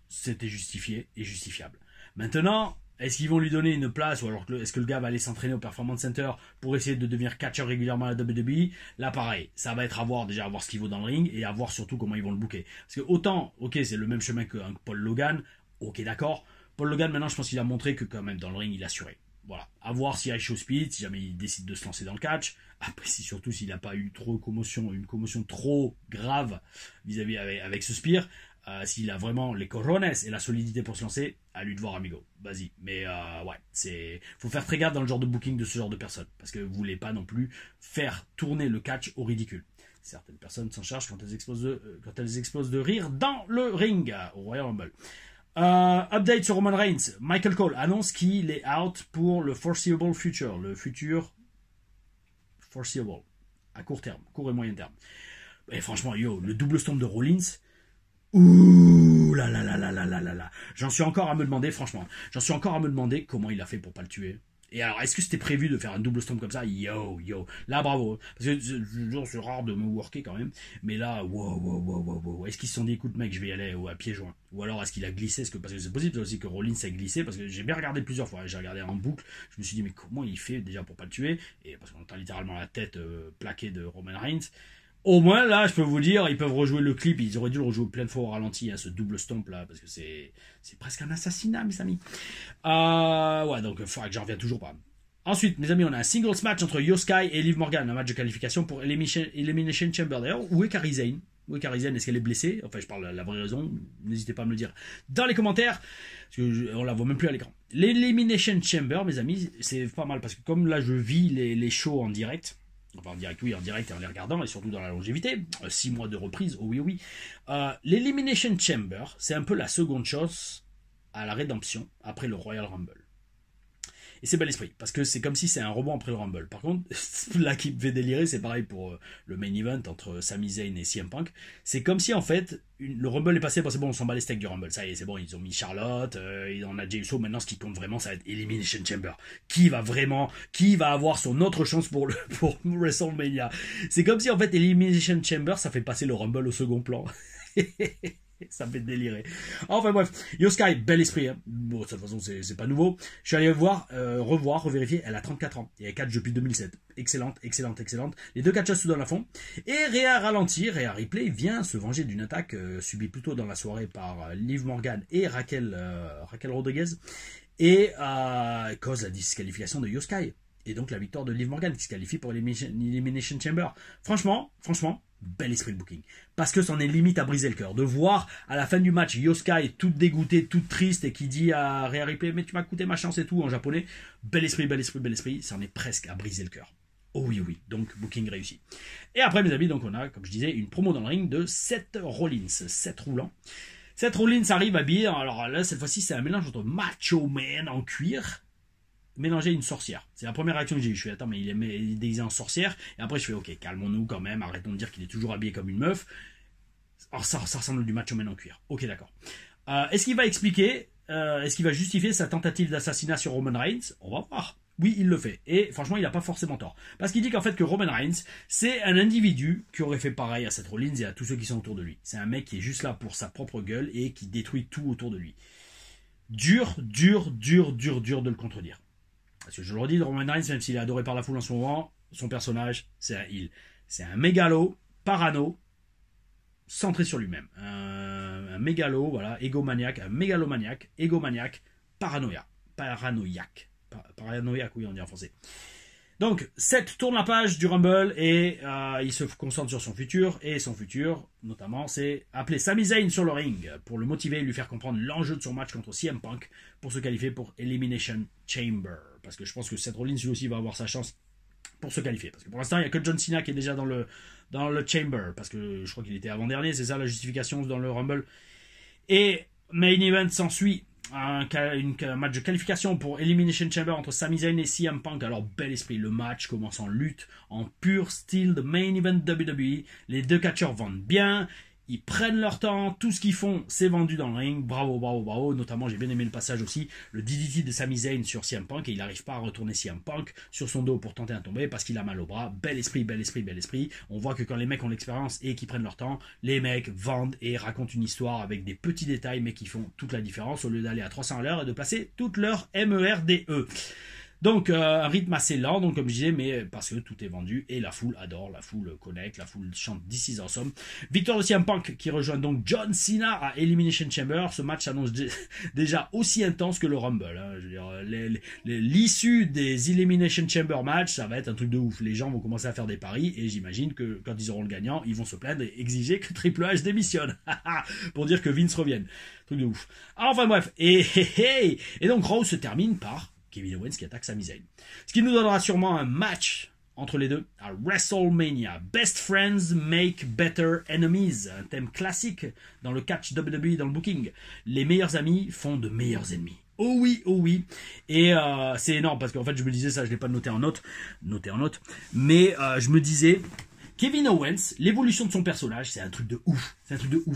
c'était justifié et justifiable. Maintenant, est-ce qu'ils vont lui donner une place ou alors est-ce que le gars va aller s'entraîner au Performance Center pour essayer de devenir catcheur régulièrement à la WWE? Là, pareil, ça va être à voir ce qu'il vaut dans le ring et à voir surtout comment ils vont le booker. Parce que autant, ok, c'est le même chemin que Paul Logan, ok, d'accord. Paul Logan, maintenant, je pense qu'il a montré que quand même dans le ring, il assurait. Voilà, à voir si iShowSpeed, si jamais il décide de se lancer dans le catch. Après, surtout s'il n'a pas eu une commotion trop grave vis-à-vis avec ce spear, s'il a vraiment les cojones et la solidité pour se lancer, à lui de voir amigo. Vas-y, mais ouais, faut faire très gaffe dans le genre de booking de ce genre de personnes, parce que vous voulez pas non plus faire tourner le catch au ridicule. Certaines personnes s'en chargent quand elles explosent de rire dans le ring au Royal Rumble. Update sur Roman Reigns. Michael Cole annonce qu'il est out pour le foreseeable future. Le futur foreseeable. À court et moyen terme. Et franchement, le double stomp de Rollins. Ouh là là là là là là là là. J'en suis encore à me demander comment il a fait pour pas le tuer. Et alors, est-ce que c'était prévu de faire un double stomp comme ça? Yo. Là, bravo. Parce que c'est rare de me worker quand même. Mais là, wow. Est-ce qu'ils se sont dit, écoute, mec, je vais y aller à pieds joints? Ou alors, est-ce qu'il a glissé? Parce que c'est possible aussi que Rollins ait glissé. Parce que j'ai bien regardé plusieurs fois. J'ai regardé en boucle. Je me suis dit, mais comment il fait déjà pour pas le tuer? Et parce qu'on entend littéralement la tête plaquée de Roman Reigns. Au moins, là, je peux vous dire, ils peuvent rejouer le clip. Ils auraient dû le rejouer plein de fois au ralenti, ce double stomp là, parce que c'est presque un assassinat, mes amis. Ouais, donc, il faudra que j'en revienne toujours pas. Ensuite, mes amis, on a un singles match entre Io Sky et Liv Morgan, un match de qualification pour Elimination Chamber. D'ailleurs, où est Kairi Sane? Est-ce qu'elle est blessée? Enfin, je parle la vraie raison. N'hésitez pas à me le dire dans les commentaires, parce que on la voit même plus à l'écran. L'Elimination Chamber, mes amis, c'est pas mal, parce que comme là, je vis les shows en direct, enfin en direct et en les regardant, et surtout dans la longévité, 6 mois de reprise, oh oui. L'Elimination Chamber, c'est un peu la seconde chose à la rédemption après le Royal Rumble. Et c'est bel esprit, parce que c'est comme si c'est un rebond après le Rumble. Par contre, là qui me fait délirer, c'est pareil pour le main event entre Sami Zayn et CM Punk. C'est comme si en fait, le Rumble est passé, bon c'est bon, on s'en bat les steaks du Rumble. Ça y est, c'est bon, ils ont mis Charlotte, on a Jey Uso, maintenant ce qui compte vraiment, ça va être Elimination Chamber. Qui va avoir son autre chance pour WrestleMania. C'est comme si en fait, Elimination Chamber, ça fait passer le Rumble au second plan. Ça me fait délirer. Enfin bref, Io Sky, bel esprit. Hein. Bon, de toute façon, c'est pas nouveau. Je suis allé revérifier. Elle a 34 ans et elle catch depuis 2007. Excellente. Les deux catcheuses se donnent à fond. Et Rhea ralentit. Rhea Ripley vient se venger d'une attaque subie plus tôt dans la soirée par Liv Morgan et Raquel Rodriguez. Et cause la disqualification de Io Sky. Et donc la victoire de Liv Morgan qui se qualifie pour Elimination Chamber. Franchement, bel esprit de booking. Parce que c'en est limite à briser le cœur. De voir à la fin du match Io Sky toute dégoûtée, toute triste et qui dit à Rhea Ripley mais tu m'as coûté ma chance et tout en japonais. Bel esprit. Ça en est presque à briser le cœur. Oh oui. Donc booking réussi. Et après mes amis, donc on a, comme je disais, une promo dans le ring de Seth Rollins. Seth roulant. Seth Rollins arrive habillé. Alors là, cette fois-ci, c'est un mélange entre Macho Man en cuir mélanger une sorcière. C'est la première réaction que j'ai eue. Je suis attends, mais il est déguisé en sorcière. Et après, je fais ok, calmons-nous quand même. Arrêtons de dire qu'il est toujours habillé comme une meuf. Alors, ça ressemble du Macho Man en cuir. Ok, d'accord. Est-ce qu'il va expliquer est-ce qu'il va justifier sa tentative d'assassinat sur Roman Reigns? On va voir. Oui, il le fait. Et franchement, il n'a pas forcément tort. Parce qu'il dit qu'en fait que Roman Reigns, c'est un individu qui aurait fait pareil à Seth Rollins et à tous ceux qui sont autour de lui. C'est un mec qui est juste là pour sa propre gueule et qui détruit tout autour de lui. Dur de le contredire. Parce que je le redis, Roman Reigns, même s'il est adoré par la foule en ce moment, son personnage, c'est un heel. C'est un mégalo, parano, centré sur lui-même. Un mégalo, voilà, égomaniaque, un mégalomaniaque, égomaniaque, paranoïaque, oui, on dit en français. Donc, Seth tourne la page du Rumble et il se concentre sur son futur. Et son futur, notamment, c'est appeler Sami Zayn sur le ring pour le motiver et lui faire comprendre l'enjeu de son match contre CM Punk pour se qualifier pour Elimination Chamber. Parce que je pense que Seth Rollins, lui aussi, va avoir sa chance pour se qualifier. Parce que pour l'instant, il n'y a que John Cena qui est déjà dans le Chamber. Parce que je crois qu'il était avant-dernier, c'est ça la justification dans le Rumble. Et Main Event s'ensuit. Un match de qualification pour Elimination Chamber entre Sami Zayn et CM Punk. Alors bel esprit, le match commence en lutte, en pur style de Main Event WWE. Les deux catcheurs vendent bien, ils prennent leur temps, tout ce qu'ils font c'est vendu dans le ring. Bravo. Notamment j'ai bien aimé le passage aussi, le DDT de Sami Zayn sur CM Punk et il n'arrive pas à retourner CM Punk sur son dos pour tenter un tombé parce qu'il a mal au bras. Bel esprit. On voit que quand les mecs ont l'expérience et qu'ils prennent leur temps, les mecs vendent et racontent une histoire avec des petits détails mais qui font toute la différence au lieu d'aller à 300 à l'heure et de passer toute leur MERDE. Donc un rythme assez lent, donc comme je disais, mais parce que tout est vendu et la foule adore, la foule connecte, la foule chante This is awesome. Victoire de CM Punk qui rejoint donc John Cena à Elimination Chamber. Ce match s'annonce déjà aussi intense que le Rumble. Hein. Je veux dire, l'issue des Elimination Chamber match, ça va être un truc de ouf. Les gens vont commencer à faire des paris et j'imagine que quand ils auront le gagnant, ils vont se plaindre et exiger que Triple H démissionne pour dire que Vince revienne. Truc de ouf. Enfin bref, et donc Raw se termine par Kevin Owens qui attaque Sami Zayn. Ce qui nous donnera sûrement un match entre les deux à WrestleMania. Best Friends Make Better Enemies. Un thème classique dans le catch WWE, dans le booking. Les meilleurs amis font de meilleurs ennemis. Oh oui. Et c'est énorme parce qu'en fait je me disais ça, je ne l'ai pas noté en note. Mais je me disais... Kevin Owens, l'évolution de son personnage, c'est un truc de ouf.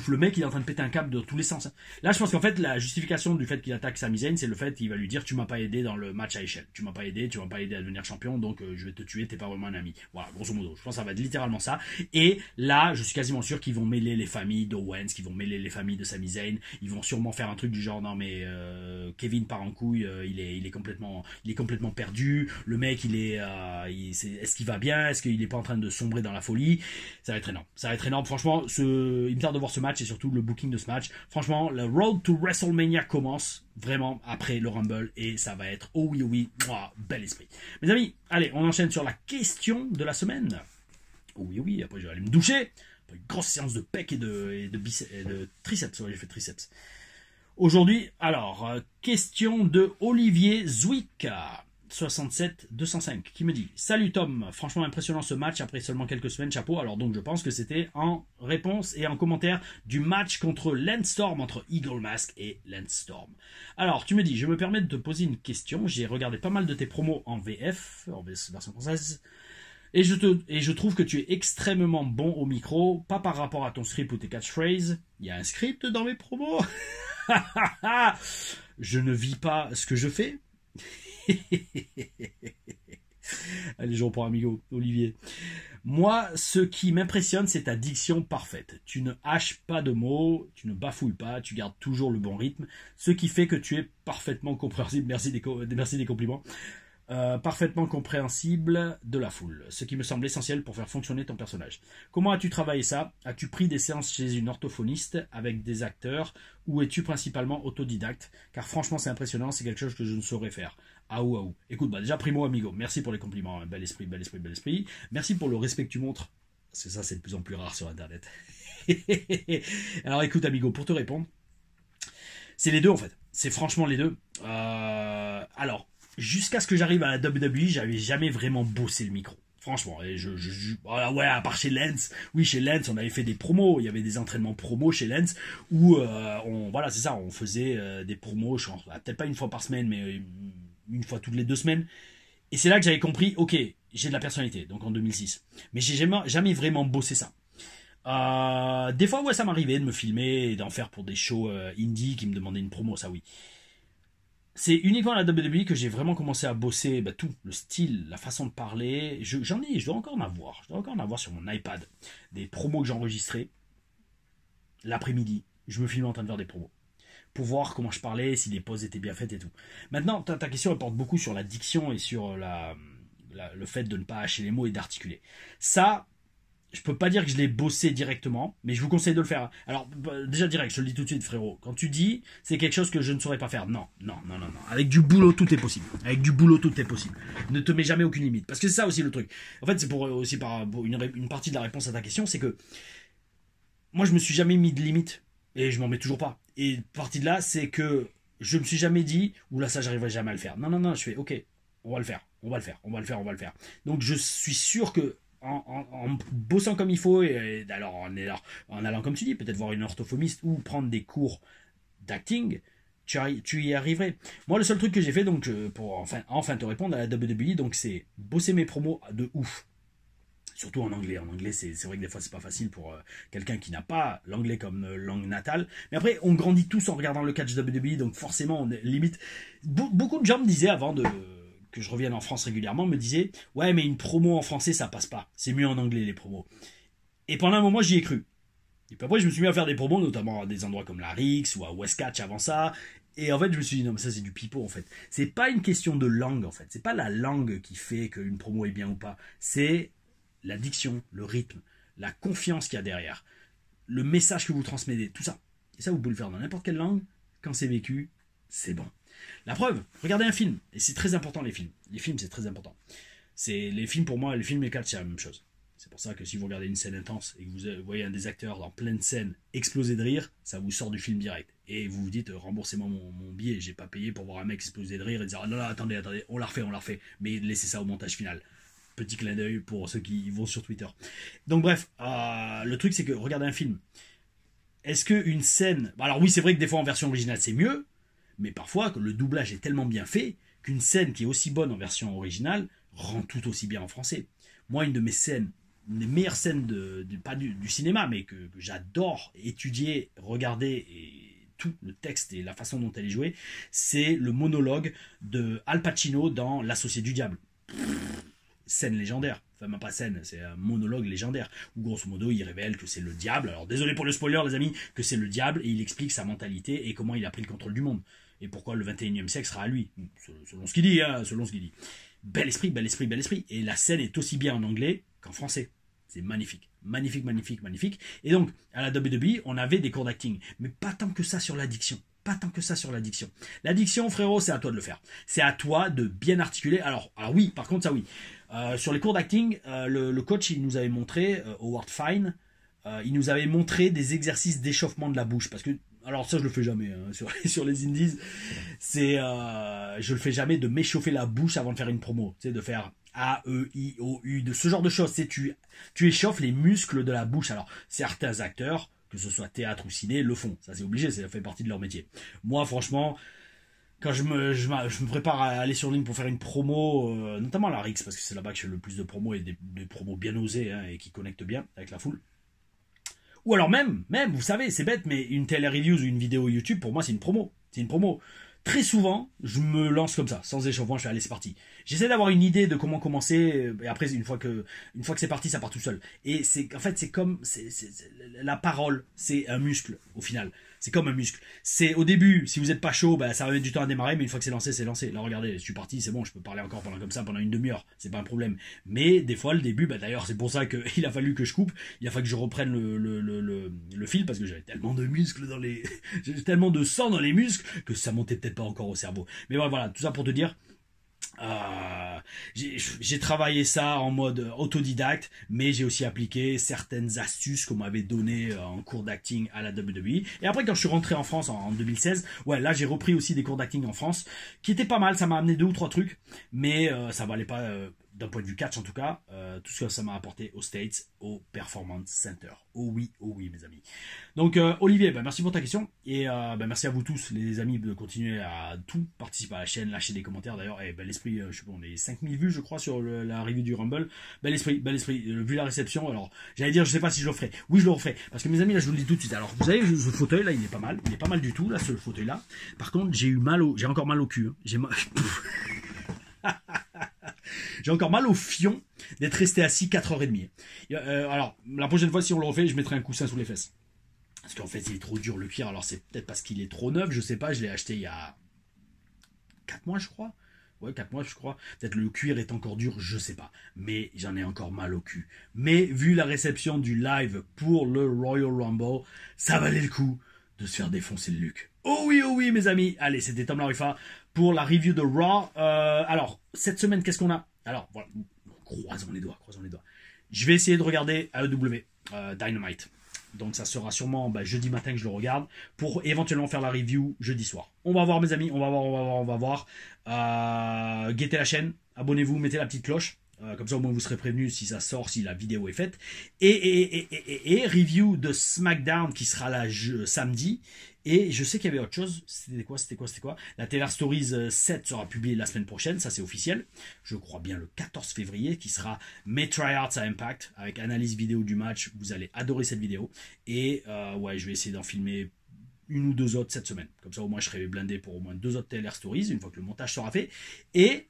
Le mec, il est en train de péter un câble de tous les sens. Là, je pense qu'en fait, la justification du fait qu'il attaque Sami Zayn, c'est le fait qu'il va lui dire, tu m'as pas aidé dans le match à échelle. Tu m'as pas aidé à devenir champion, donc je vais te tuer, t'es pas vraiment un ami. Voilà, grosso modo. Je pense que ça va être littéralement ça. Et là, je suis quasiment sûr qu'ils vont mêler les familles d'Owens, qu'ils vont mêler les familles de Sami Zayn. Ils vont sûrement faire un truc du genre, non mais Kevin part en couille, il est complètement perdu. Le mec, est-ce qu'il va bien? Est-ce qu'il est pas en train de sombrer dans la folie? Ça va être énorme. Franchement, il me tarde de voir ce match et surtout le booking de ce match. Franchement, le Road to WrestleMania commence vraiment après le Rumble et ça va être oh oui, bel esprit. Mes amis, allez, on enchaîne sur la question de la semaine. Oh oui, après je vais aller me doucher. Une grosse séance de pecs et de triceps. Ouais, j'ai fait triceps. Aujourd'hui, alors, question de Olivier Zwick. 67-205 qui me dit: Salut Tom, franchement impressionnant ce match après seulement quelques semaines, chapeau. Alors donc je pense que c'était en réponse et en commentaire du match contre Landstorm, entre Eagle Mask et Landstorm. Alors tu me dis: je me permets de te poser une question, j'ai regardé pas mal de tes promos en VF, en version française, et je trouve que tu es extrêmement bon au micro, pas par rapport à ton script ou tes catchphrases. Il y a un script dans mes promos. Je ne vis pas ce que je fais. Allez, je reprends amigo, Olivier. Moi, ce qui m'impressionne, c'est ta diction parfaite. Tu ne haches pas de mots, tu ne bafouilles pas, tu gardes toujours le bon rythme, ce qui fait que tu es parfaitement compréhensible. Merci des compliments. Parfaitement compréhensible de la foule, ce qui me semble essentiel pour faire fonctionner ton personnage. Comment as-tu travaillé ça? As-tu pris des séances chez une orthophoniste avec des acteurs, ou es-tu principalement autodidacte? Car franchement c'est impressionnant, c'est quelque chose que je ne saurais faire. Aou aou. Écoute, déjà primo amigo, merci pour les compliments, bel esprit, bel esprit, bel esprit. Merci pour le respect que tu montres, parce que ça c'est de plus en plus rare sur internet. Alors écoute amigo, pour te répondre, c'est les deux en fait, c'est franchement les deux. Alors, jusqu'à ce que j'arrive à la WWE, j'avais jamais vraiment bossé le micro. Franchement, et ouais, à part chez Lens, oui, chez Lens, on avait fait des promos, il y avait des entraînements promos chez Lens, où voilà, c'est ça, on faisait des promos, peut-être pas une fois par semaine, mais une fois toutes les 2 semaines. Et c'est là que j'avais compris, ok, j'ai de la personnalité, donc en 2006. Mais j'ai jamais vraiment bossé ça. Des fois, ouais, ça m'arrivait de me filmer et d'en faire pour des shows indie qui me demandaient une promo, ça oui. C'est uniquement à la WWE que j'ai vraiment commencé à bosser tout, le style, la façon de parler. Je dois encore en avoir. Je dois encore en avoir sur mon iPad. Des promos que j'enregistrais l'après-midi. Je me filmais en train de faire des promos. Pour voir comment je parlais, si les pauses étaient bien faites et tout. Maintenant, ta question elle porte beaucoup sur la diction et sur le fait de ne pas hacher les mots et d'articuler. Ça, je peux pas dire que je l'ai bossé directement, mais je vous conseille de le faire. Alors, déjà direct, je te le dis tout de suite, frérot. Quand tu dis, c'est quelque chose que je ne saurais pas faire. Non. Avec du boulot, tout est possible. Avec du boulot, tout est possible. Ne te mets jamais aucune limite. Parce que c'est ça aussi le truc. En fait, c'est pour une partie de la réponse à ta question, c'est que moi, je me suis jamais mis de limite. Et je m'en mets toujours pas. Et partie de là, c'est que je me suis jamais dit, oula, ça, j'arriverai jamais à le faire. Non, je fais, ok, on va le faire. Donc, je suis sûr que en bossant comme il faut, et alors en allant comme tu dis, peut-être voir une orthophoniste ou prendre des cours d'acting, tu y arriverais. Moi, le seul truc que j'ai fait, donc pour enfin te répondre à la WWE, donc c'est bosser mes promos de ouf. Surtout en anglais. En anglais, c'est vrai que des fois, c'est pas facile pour quelqu'un qui n'a pas l'anglais comme langue natale. Mais après, on grandit tous en regardant le catch WWE, donc forcément, on est limite. Beaucoup de gens me disaient avant que je revienne en France régulièrement, me disaient ouais, mais une promo en français, ça passe pas. C'est mieux en anglais, les promos. Et pendant un moment, j'y ai cru. Et puis après, je me suis mis à faire des promos, notamment à des endroits comme la Rix ou à Westcatch avant ça. Et en fait, je me suis dit, non, mais ça, c'est du pipeau, en fait. C'est pas une question de langue, en fait. C'est pas la langue qui fait qu'une promo est bien ou pas. C'est la diction, le rythme, la confiance qu'il y a derrière, le message que vous transmettez, tout ça. Et ça, vous pouvez le faire dans n'importe quelle langue. Quand c'est vécu, c'est bon. La preuve, regardez un film. Et c'est très important, les films. Les films, c'est très important. Les films, pour moi, les films et les catchs, c'est la même chose. C'est pour ça que si vous regardez une scène intense et que vous voyez un des acteurs dans pleine scène exploser de rire, ça vous sort du film direct. Et vous vous dites, remboursez-moi mon billet, j'ai pas payé pour voir un mec exploser de rire et dire, non, attendez, on la refait. Mais laissez ça au montage final. Petit clin d'œil pour ceux qui vont sur Twitter. Donc bref, le truc c'est que regardez un film. Est-ce qu'une scène... Alors oui, c'est vrai que des fois en version originale c'est mieux, mais parfois que le doublage est tellement bien fait qu'une scène qui est aussi bonne en version originale rend tout aussi bien en français. Moi, une de mes scènes, une des meilleures scènes pas du cinéma, mais que j'adore étudier, regarder et tout le texte et la façon dont elle est jouée, c'est le monologue de Al Pacino dans L'Associé du Diable. Scène légendaire, enfin même pas scène, c'est un monologue légendaire, où grosso modo il révèle que c'est le diable, alors désolé pour le spoiler les amis, que c'est le diable, et il explique sa mentalité et comment il a pris le contrôle du monde, et pourquoi le 21e siècle sera à lui, selon ce qu'il dit, Bel esprit, et la scène est aussi bien en anglais qu'en français, c'est magnifique, et donc à la WWE on avait des cours d'acting, mais pas tant que ça sur l'addiction. L'addiction, frérot, c'est à toi de le faire. C'est à toi de bien articuler. Alors oui, par contre, ça oui. Sur les cours d'acting, le coach, il nous avait montré, Howard Fine, il nous avait montré des exercices d'échauffement de la bouche. Parce que alors ça je le fais jamais hein, sur les indies, je le fais jamais de m'échauffer la bouche avant de faire une promo, tu sais, de faire A, E, I, O, U, de ce genre de choses, tu échauffes les muscles de la bouche. Alors certains acteurs, que ce soit théâtre ou ciné, le font, ça c'est obligé, ça fait partie de leur métier. Moi franchement, quand je me prépare à aller sur ligne pour faire une promo, notamment à la Rix, parce que c'est là-bas que je fais le plus de promos, et des promos bien osées hein, et qui connectent bien avec la foule. Ou alors même, vous savez, c'est bête, mais une télé-reviews ou une vidéo YouTube, pour moi, c'est une promo. C'est une promo. Très souvent, je me lance comme ça, sans échauffement, je fais allez, c'est parti. J'essaie d'avoir une idée de comment commencer, et après, une fois que c'est parti, ça part tout seul. Et en fait, c'est comme, la parole, c'est un muscle, au final. C'est comme un muscle. C'est au début, si vous n'êtes pas chaud, bah, ça va mettre du temps à démarrer, mais une fois que c'est lancé, c'est lancé. Là, regardez, je suis parti, c'est bon, je peux parler encore pendant une demi-heure. C'est pas un problème. Mais des fois, le début, bah, d'ailleurs, c'est pour ça qu'il a fallu que je coupe. Il a fallu que je reprenne le fil parce que j'avais tellement de muscles j'avais tellement de sang dans les muscles que ça montait peut-être pas encore au cerveau. Mais voilà, tout ça pour te dire. J'ai travaillé ça en mode autodidacte, mais j'ai aussi appliqué certaines astuces qu'on m'avait données en cours d'acting à la WWE. Et après, quand je suis rentré en France en 2016, ouais, là j'ai repris aussi des cours d'acting en France, qui étaient pas mal. Ça m'a amené 2 ou 3 trucs, mais ça valait pas d'un point de vue catch en tout cas, tout ce que ça m'a apporté aux States, au Performance Center. Oh oui, mes amis. Donc, Olivier, merci pour ta question. Et merci à vous tous, les amis, de continuer à tout participer à la chaîne, lâcher des commentaires. D'ailleurs, bel esprit, je sais pas, on est 5000 vues, je crois, sur la review du Rumble. Bel esprit, vu la réception. Alors, j'allais dire, je sais pas si je le ferai. Oui, je le referai. Parce que mes amis, là, je vous le dis tout de suite. Alors, vous avez ce fauteuil, là, il est pas mal. Il est pas mal du tout, là, ce fauteuil-là. Par contre, j'ai encore mal au cul. Hein. J'ai encore mal au fion d'être resté assis 4h30. Alors, la prochaine fois, si on le refait, je mettrai un coussin sous les fesses. Parce qu'en fait, il est trop dur le cuir. Alors, c'est peut-être parce qu'il est trop neuf, je sais pas. Je l'ai acheté il y a 4 mois, je crois. Ouais, 4 mois, je crois. Peut-être le cuir est encore dur, je sais pas. Mais j'en ai encore mal au cul. Mais vu la réception du live pour le Royal Rumble, ça valait le coup de se faire défoncer le Luc. Oh oui, mes amis. Allez, c'était Tom Larifa pour la review de Raw. Alors, cette semaine, qu'est-ce qu'on a? Alors, voilà, croisons les doigts. Je vais essayer de regarder AEW Dynamite. Donc, ça sera sûrement jeudi matin que je le regarde pour éventuellement faire la review jeudi soir. On va voir, mes amis. On va voir. Guettez la chaîne. Abonnez-vous, mettez la petite cloche. Comme ça, au moins, vous serez prévenus si ça sort, si la vidéo est faite. Et review de SmackDown qui sera là samedi. Et je sais qu'il y avait autre chose. C'était quoi? La Taylor Stories 7 sera publiée la semaine prochaine. Ça, c'est officiel. Je crois bien le 14 février, qui sera mes tryouts à Impact, avec analyse vidéo du match. Vous allez adorer cette vidéo. Et je vais essayer d'en filmer une ou 2 autres cette semaine. Comme ça, au moins, je serai blindé pour au moins 2 autres Taylor Stories, une fois que le montage sera fait. Et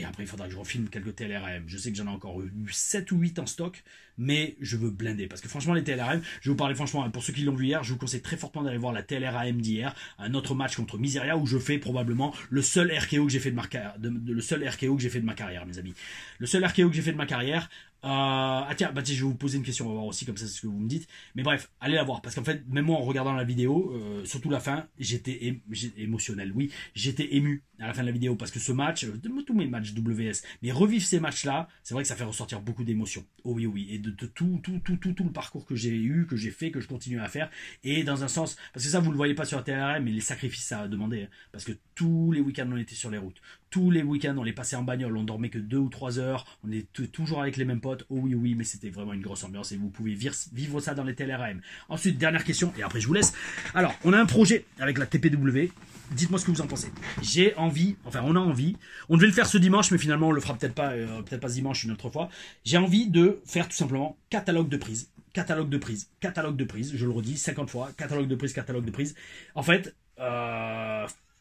après, il faudra que je refilme quelques TLRM. Je sais que j'en ai encore eu 7 ou 8 en stock, mais je veux blinder. Parce que franchement, les TLRM, je vais vous parler franchement, pour ceux qui l'ont vu hier, je vous conseille très fortement d'aller voir la TLRAM d'hier, un autre match contre Miseria, où je fais probablement le seul RKO que j'ai fait de ma carrière, mes amis. Le seul RKO que j'ai fait de ma carrière. Tiens, je vais vous poser une question, on va voir aussi, comme ça c'est ce que vous me dites. Mais bref, allez la voir, parce qu'en fait, même moi en regardant la vidéo, surtout la fin, j'étais émotionnel, oui, j'étais ému à la fin de la vidéo, parce que ce match, tous mes matchs WS, mais revivre ces matchs-là, c'est vrai que ça fait ressortir beaucoup d'émotions. Oh oui, et de tout le parcours que j'ai eu, que j'ai fait, que je continue à faire, et dans un sens, parce que ça vous le voyez pas sur la TLRM, mais les sacrifices ça a demandé, hein, parce que tous les week-ends on était sur les routes, tous les week-ends on les passait en bagnole, on dormait que 2 ou 3 heures, on était toujours avec les mêmes potes. Oh oui, mais c'était vraiment une grosse ambiance et vous pouvez vivre ça dans les TLRM. Ensuite, dernière question, et après je vous laisse. Alors, on a un projet avec la TPW. Dites-moi ce que vous en pensez. On a envie. On devait le faire ce dimanche, mais finalement on le fera peut-être pas ce dimanche, une autre fois. J'ai envie de faire tout simplement catalogue de prises, je le redis 50 fois, catalogue de prises. En fait,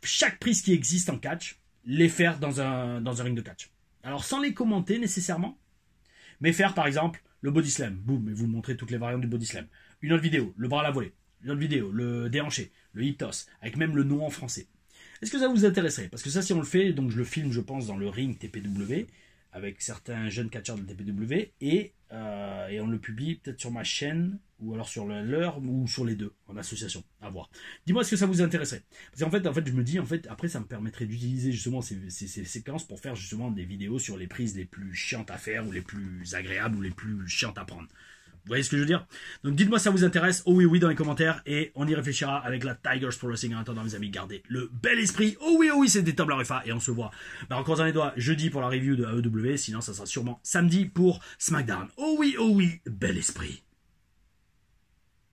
chaque prise qui existe en catch, les faire dans un ring de catch. Alors sans les commenter nécessairement, mais faire par exemple le body slam, boum, et vous montrez toutes les variantes du body slam. Une autre vidéo, le bras à la volée. Une autre vidéo, le déhanché, le hip toss, avec même le nom en français. Est-ce que ça vous intéresserait? Parce que ça, si on le fait, donc je le filme, je pense, dans le ring TPW, avec certains jeunes catcheurs de TPW, et on le publie peut-être sur ma chaîne, ou alors sur leur, ou sur les deux, en association, à voir. Dis-moi, est-ce que ça vous intéresserait? Parce qu'en fait, je me dis, après, ça me permettrait d'utiliser justement ces séquences pour faire justement des vidéos sur les prises les plus chiantes à faire, ou les plus agréables, ou les plus chiantes à prendre. Vous voyez ce que je veux dire? Donc dites-moi si ça vous intéresse, oh oui oui dans les commentaires, et on y réfléchira avec la Tigers Pro Wrestling. En attendant mes amis, gardez le bel esprit, oh oui c'est des tables RFA, et on se voit, encore dans les doigts, jeudi pour la review de AEW, sinon ça sera sûrement samedi pour SmackDown. Oh oui, bel esprit.